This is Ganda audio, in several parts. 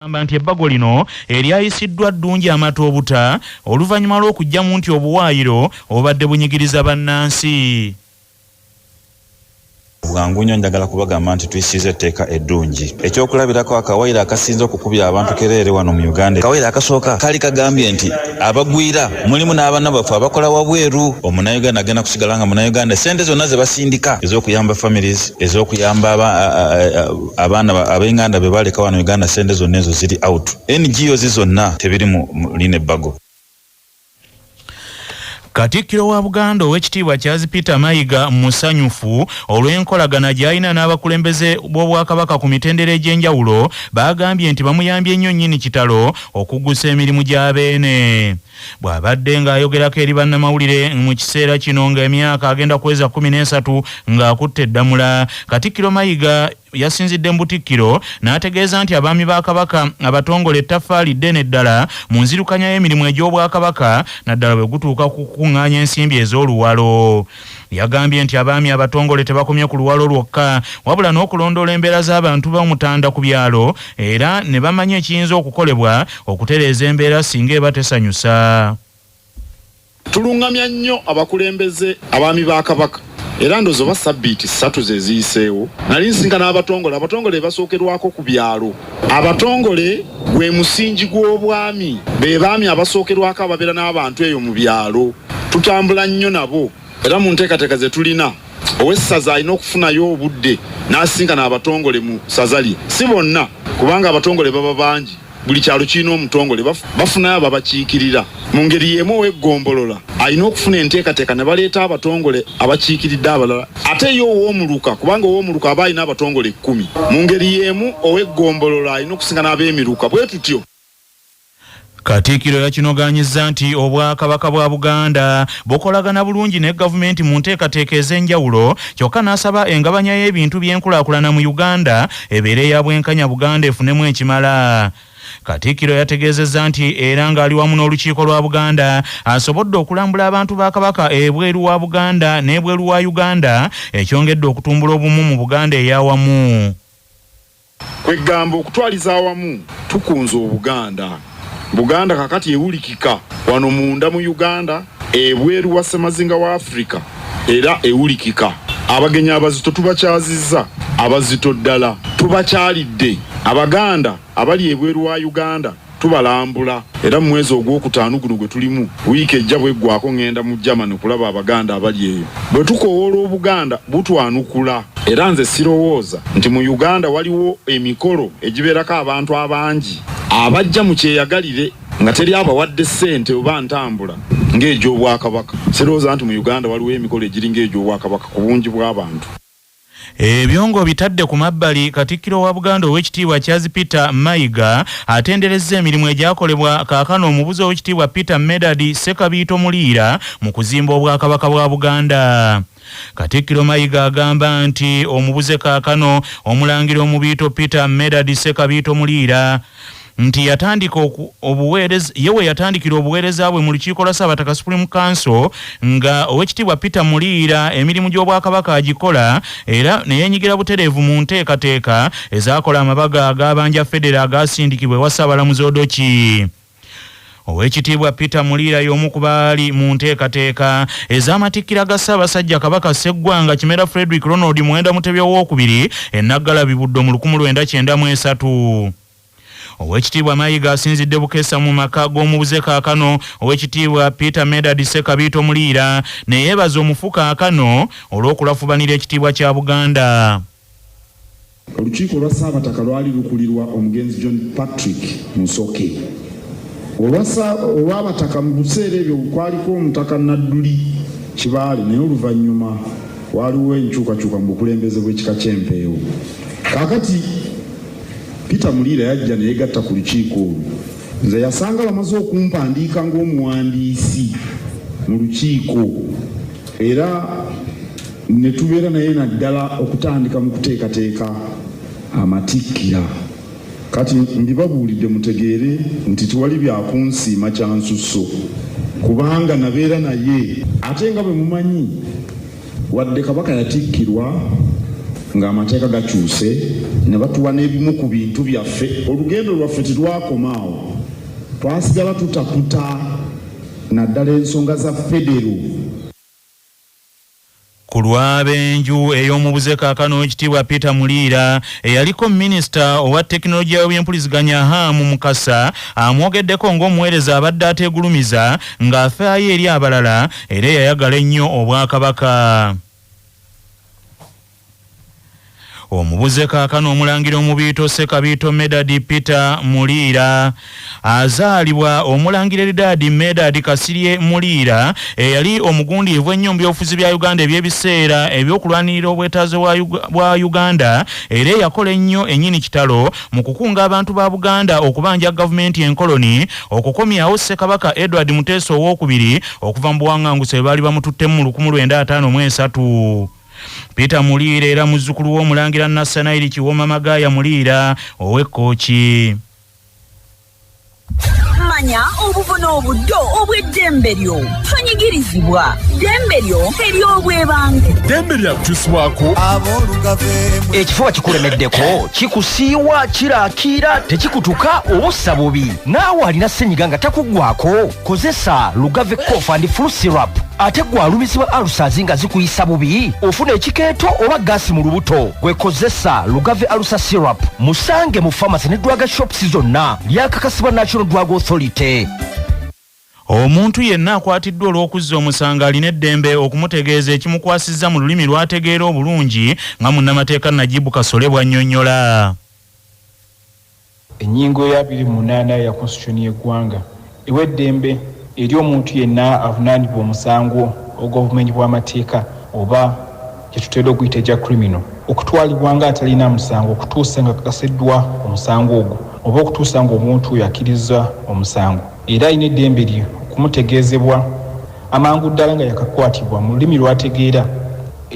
Nti ebbago lino eryayisiddwa ddungi amatobuta oluvannyuma lw'okujjamu nti obuwaayiro obadde bunyigiriza bannansi. Bwangu nnyo njagala kubagamba nti tuyisiza etteeka eddungi. Ekyokulabirako akawaayiro akasinze okukubya abantu kereere wano mu Uganda. Akawaayiro akasooka kali kagambye nti abagwira mulimu n'abaana baffe abakola wabweru. Omunnayuganda agenda kusigala nga munnayuganda ssente zonna ze basindika ez'okuyamba families, ez'okuyamba abaana ab'enganda be baleka wano Uganda, ssente zonna ezo ziri out. NGOs zonna tebiri mu lino ebbago. Katikkiro wa Buganda ow'ekitiibwa Charles Peter Mayiga musanyufu olw'enkolagana gy'alina n'abakulembeze b'Obwakabaka ku mitendera egy'enjawulo bagambye nti bamuyambye nnyo nnyini kitalo okuggusa emirimu gy'abeene. Bw'abadde ng'ayogerako eri bannamawulire mu kiseera kino ng'emyaka agenda kuweza 13 ng'akutte eddamula, Katikkiro Mayiga yasinzidde mu Butikkiro n'ategeeza nti abaami ba Kabaka abatongole ettaffaali ddene ddala mu nzirukanya y'emirimu egy'Obwakabaka naddala bwe gutuuka ku kukuŋŋaanya ensimbi ez'oluwalo. Yagambye nti abaami abatongole tebakomye ku luwalo lwokka wabula n'okulondoola embeera z'abantu b'omutanda ku byalo era ne bamanya ekiyinza okukolebwa okutereeza embeera singa eba tesanyusa. Tulungamya nnyo abakulembeze abaami ba Kabaka era ndozo ba sabbiiti 3 ze ziyiseewo nali nsinkana abatongole basookerwako ku byalo. Abatongole gwe musingi gw'obwami, be baami abasookerwako ababeera n'abantu eyo mu byalo. Tutambula nnyo nabo era mu nteekateeka ze tulina owessaza alina okufunayo obudde n'asinkana abatongole mu ssaza lye. Si bonna, kubanga abatongole baba bangi, buli kyalo kirina omutongole bafunayo ababakiikirira. Mu ngeri y'emu ow'eggombolola alina okufuna enteekateeka ne baleeta abatongole abakiikiridde abalala. Ate ye ow'omuluka, kubanga ow'omuluka aba alina abatongole 10. Mu ngeri y'emu ow'eggombolola alina okusinkana ab'emiruka. Bwe tutyo Katikkiro yakinogaanyizza nti Obwakabaka bwa Buganda bukolagana bulungi ne gavumenti mu nteekateeka ez'enjawulo, kyokka n'asaba engabanya y'ebintu by'enkulaakulana mu Uganda ebeere ya bwenkanya Buganda efunemu ekimala. Katikkiro yategeezezza nti era ng'ali wamu n'olukiiko lwa Buganda asobodde okulambula abantu ba Kabaka ebweru wa Buganda n'ebweru wa Uganda, ekyongedde okutumbula obumu mu Buganda ey'awamu. Kwegamba okutwaliza awamu tukunze Obuganda. Buganda kakati ewulikika wano munda mu Uganda, ebweru wa Ssemazinga wa Afrika era ewulikika. Abagenyi abazito tubakyazizza, abazito ddala tubakyalidde. Abaganda abali ebweru wa Uganda tubalambula era mu mwezi ogw'okutaano guno gwe tulimu wiiki ejja bweggwako ngenda mu Germany okulaba Abaganda abali eyo. Bwe tukowoola Obuganda butwanukula era nze sirowooza nti mu Uganda waliwo emikolo egibeerako abantu abangi abajja mu kyeyagalire nga teri abawadde ssente oba ntambula ng'egy'Obwakabaka. Sirowooza nti mu Uganda waliwo emikolo egiri ng'egy'Obwakabaka ku bungi bw'abantu. Ebyo ng'obitadde ku mabbali, Katikkiro wa Buganda ow'ekitiibwa Charles Peter Mayiga atenderezza emirimu egyakolebwa kaakano omubuzi ow'ekitiibwa Peter Medard Sekabiito Muliira mu kuzimba Obwakabaka bwa Buganda. Katikkiro Mayiga agamba nti omubuze kaakano omulangira omubiito Peter Medard Sekabiito Muliira nti yatandika yewe yatandikira obuweereza bwe mu lukiiko lwa Ssabataka Supreme Council nga ow'ekitiibwa Peter Muliira emirimu gy'Obwakabaka agikola era ne yeenyigira butereevu mu nteekateeka ezaakola amabaga ag'abanja federa agaasindikibwa ewa Ssaabalamuzi Odoki. Ow'ekitiibwa Peter Muliira y'omu ku baali mu nteekateeka ez'amatikkira ga Ssaabasajja Kabaka Sseggwanga Kimera Frederick Ronald Muwenda Mutebi II Ennaggalabi Buddo mu 1993. Ow'ekitiibwa Mayiga asinzidde Bukeesa mu maka g'omubuze kaakano ow'ekitiibwa Peter Medard Sekabiito Muliira ne yeebaza omufu kaakano olw'okulafubanira ekitiibwa kya Buganda. Olukiiko lwa Ssabataka lwali lukulirwa omugenzi John Patrick Musoke. Olw'abataka mu buseera ebyo kwaliko omutaka Nadduli Kibaale naye oluvannyuma waliwo enkyukakyuka mu bukulembeze bw'ekika ky'Empeewo. Kaakati Peter Muliira yajja ne yegatta ku lukiiko olwo. Nze yasanga bamaze okumpandiika ng'omuwandiisi mu lukiiko era ne tubeera naye naddala okutandika mu kuteekateeka amatikkira. Kati ndibabuulidde mutegeere nti tiwali byakunsiima kya nsusso kubanga nabeera naye ate nga bwe mumanyi wadde Kabaka yatikkirwa ng'amateeka gakyuse ne batuwa n'ebimu ku bintu byaffe. Olugendo lwaffe tetwakomaawo, twasigala tutaputa naddala ensonga za federo. Ku lw'abenju ey'omubuze kaakano ekitiibwa Peter Muliira eyaliko minisita owa tekinologiya y'ebyempuliziganya Hamu Mukasa amwogeddeko ng'omuweereza abadde ateegulumiza ng'afaayo eri abalala era yayagala ennyo Obwakabaka. Omubuze kaakano omulangira omubiito Sekabiito Medadi Peter Muliira azaalibwa omulangira Eridadi Medadi Kasirye Muliira eyali omugundiivu ennyo mu byobufuzi bya Uganda eby'ebiseera ebyokulwanirira obwetaaze bwa Uganda era yakola ennyo ennyini kitalo mu kukunga abantu ba Buganda okubanja gavumenti enkoloni okukomyawo Ssekabaka Edward Muteesa II okuva mu buwaŋŋanguse bwe baali bamututtemu mu 1953. Peter Muliira era muzzukulu w'omulangira Nassanairi Kiwoma Magaya Muliira ow'Ekkooki. Manya obuvuna obuddo obw'eddembe lyo tonyigirizibwa ddembe lyo ery'obwebange. Ddembe lyakukyusibwako ekifuba kikulemeddeko kikusiiwa kiraakira tekikutuka obussa bubi naawe alina ssenyiga nga takuggwako kozesa Lugave Cough and Flu Syrup ate gwalumizibwa ulcers nga zikuyisa bubi ofuna ekikeeto oba gaasi mu lubuto gwekozesa Lugave Ulcer Syrup musange mu pharmacy ne drug shops zonna lyakakasibwa National Drug Authority. Omuntu yenna akwatiddwa olw'okuzza omusango alina eddembe okumutegeeza ekimukwasizza mu lulimi lw'ategeera obulungi nga munnamateeka Najibu Kasole bw'annyonnyola. Ennyingo ya 28 ya Constitution y'eggwanga ewa eddembe eri omuntu yenna avunaanibwa omusango ogw'obumenyi bw'amateeka oba kyetutera okuyita ekya criminal okutwalibwa nga atalina musango okutuusa nga kakasiddwa omusango ogwo oba okutuusa nga omuntu oyo akkiriza omusango era alina eddembe lye okumutegeezebwa amangu ddala nga yakakwatibwa mu lulimi lw'ategeera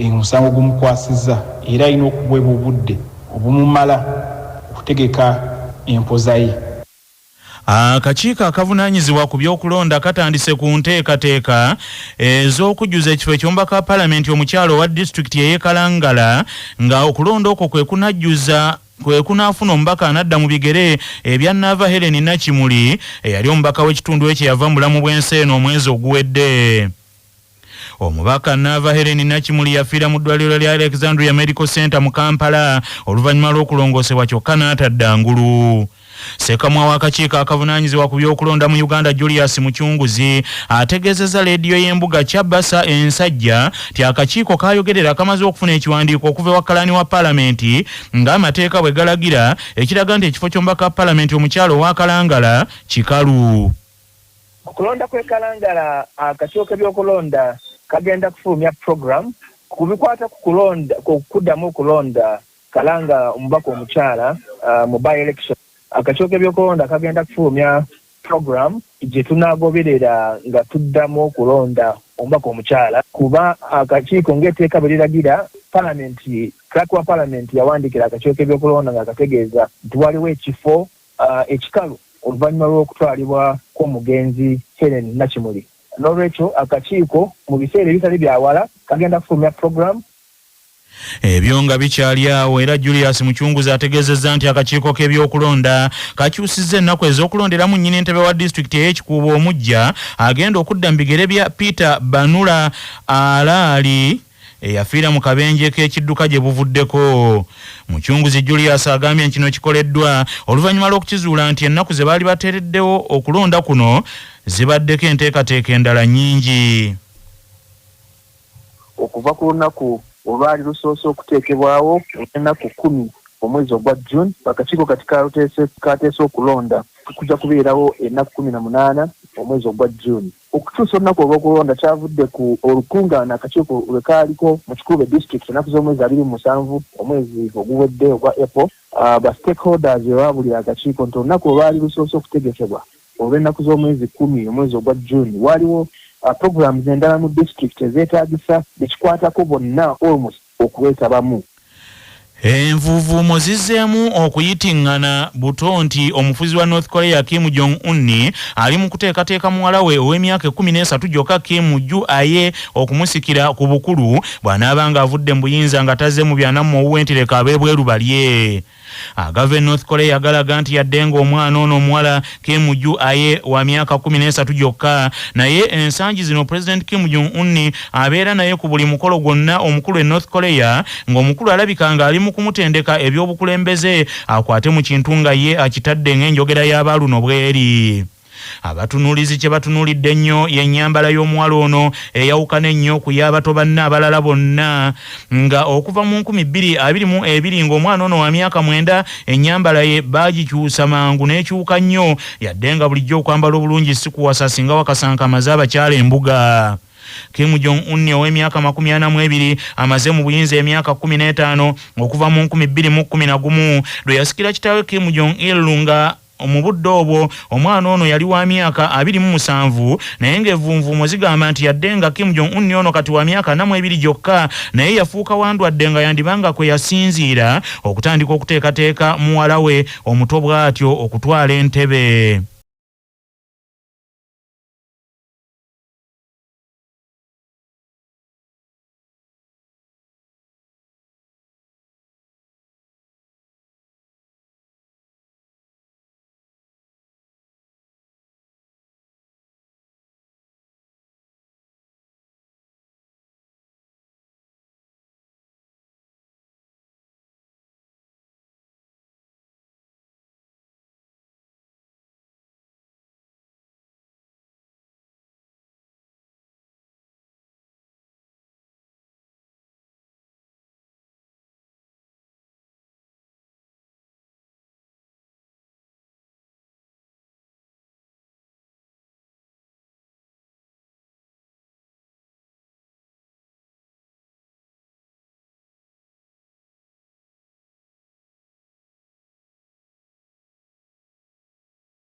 omusango gumukwasizza era alina okuweebwa obudde obumumala okutegeka empoza ye. Akakiiko akavunaanyizibwa ku by'okulonda katandise ku nteekateeka ez'okujjuza ekifo eky'omubaka wa paalamenti omukyalo owa disitulikiti y'e Kalangala nga okulonda okwo kwe kunaafuna omubaka anadda mu bigere ebya Nava Helen Nakimuli eyali omubaka w'ekitundu ekyo yava mu bulamu bw'ensi eno omwezi oguwedde. Omubaka Nava Helen Nakimuli yafiira mu ddwaliro lya Alexandria Medical Center mu Kampala oluvannyuma lw'okulongoosebwa kyokka n'atadda ngulu. Ssekamwa w'akakiiko akavunaanyizibwa ku by'okulonda mu Uganda Julius Mukyunguzi ategeezezza leediyo y'embuga Kyabasa Ensajja ti akakiiko kaayogerera kamaze okufuna ekiwandiiko okuva ewa kalaani wa paalamenti ng'amateeka bwe galagira ekiraga nti ekifo ky'omubaka wa paalamenti omukyalo wa Kalangala kikalu. Okulonda kw'e Kalangala akakiiko k'ebyokulonda kagenda kufulumya program ku bikwata ku kuddamu okulonda Kalangala omubaka omukyala mu by election. Akakiiko k'ebyokulonda kagenda kufulumya program gye tunaagoberera nga tuddamu okulonda omubaka omukyala kuba akakiiko ng'etteeka bwe liragira paalamenti clerk wa paalamenti yawandiikira akakiiko k'ebyokulonda nga akategeeza nti waliwo ekifo ekikalu oluvannyuma lw'okutwalibwa kw'omugenzi Helen Nakimuli. N'olwekyo akakiiko mu biseera ebitali byawala kagenda kufulumya program. Ebyo nga bikyali awo era Julius Mukyunguzi ategeezezza nti akakiiko k'ebyokulonda kakyusizza ennaku ez'okulonderamu nnyini ntebe wa disitulikiti ey'Ekikuubo omujja agenda okudda mu bigere bya Peter Banula Alaali eyafiira mu kabenje k'ekidduka gye buvuddeko. Mukyunguzi Julius agambye nti kino kikoleddwa oluvannyuma lw'okukizuula nti ennaku ze baali bateereddewo okulonda kuno zibaddeko enteekateeka endala nnyingi. Okuva ku lunaku olwali lusoose okuteekebwawo ennaku 10 omwezi ogwa June akakiiko kati kateese okulonda kujja kubeerawo ennaku 18 omwezi ogwa June. Okutuusa olunaku olw'okulonda kyavudde ku olukungaana akakiiko lwe kaaliko mu Kikuubo district ennaku z'omwezi 27 omwezi oguwedde ogwa April. Ba stakeholders baabulira akakiiko nti olunaku olwali lusoose okutegekebwa olw'ennaku z'omwezi 10 omwezi ogwa June waliwo programs endala mu district ezeetaagisa bekikwatako bonna almost okulwetabamu. Envuvumo zizzeemu okuyitingana buto nti omufuzi wa North Korea Kim Jong-un ali mu kuteekateeka muwala we ow'emyaka 13 gyokka Kim Ju-aye okumusikira ku bukulu bw'anaabanga avudde mu buyinza nga tazze mu byanamu ow'entereka ab'ebweru balye. Agave North Korea galaga nti yadde ng'omwana ono omuwala Kim Ju-aye wa myaka 13 gyokka, naye ensangi zino President Kim Jong-un abeera naye ku buli mukolo gwonna omukulu e North Korea, ng'omukulu alabika ng'ali mu kumutendeka ebyobukulembeze akwate mu kintu nga ye akitadde ng'enjogera y'abaaluno bweri. Abatunuulizi kye batunuulidde ennyo y'ennyambala y'omuwala ono eyawukana ennyo ku y'abato banne abalala bonna, nga okuva mu 2022 ng'omwana ono wa myaka 9 ennyambala ye baagikyusa mangu n'ekyuka nnyo, yadde nga bulijjo okwambala obulungi si kuwasa singa wakasankamaze abakyala embuga. Kim Jong-un ow'emyaka 42 amaze mu buyinza emyaka 15 okuva mu 2011 lwe yasikira kitaawe Kim Jong-il nga mu budde obwo omwana ono yali wa myaka 27, naye ng'evvunvuumo zigamba nti yadde nga Kim Jong-un ono kati wa myaka 42 gyokka, naye yafuuka wandwadde nga yandibanga kwe yasinziira okutandika okuteekateeka muwala we omuto bw'atyo okutwala entebe.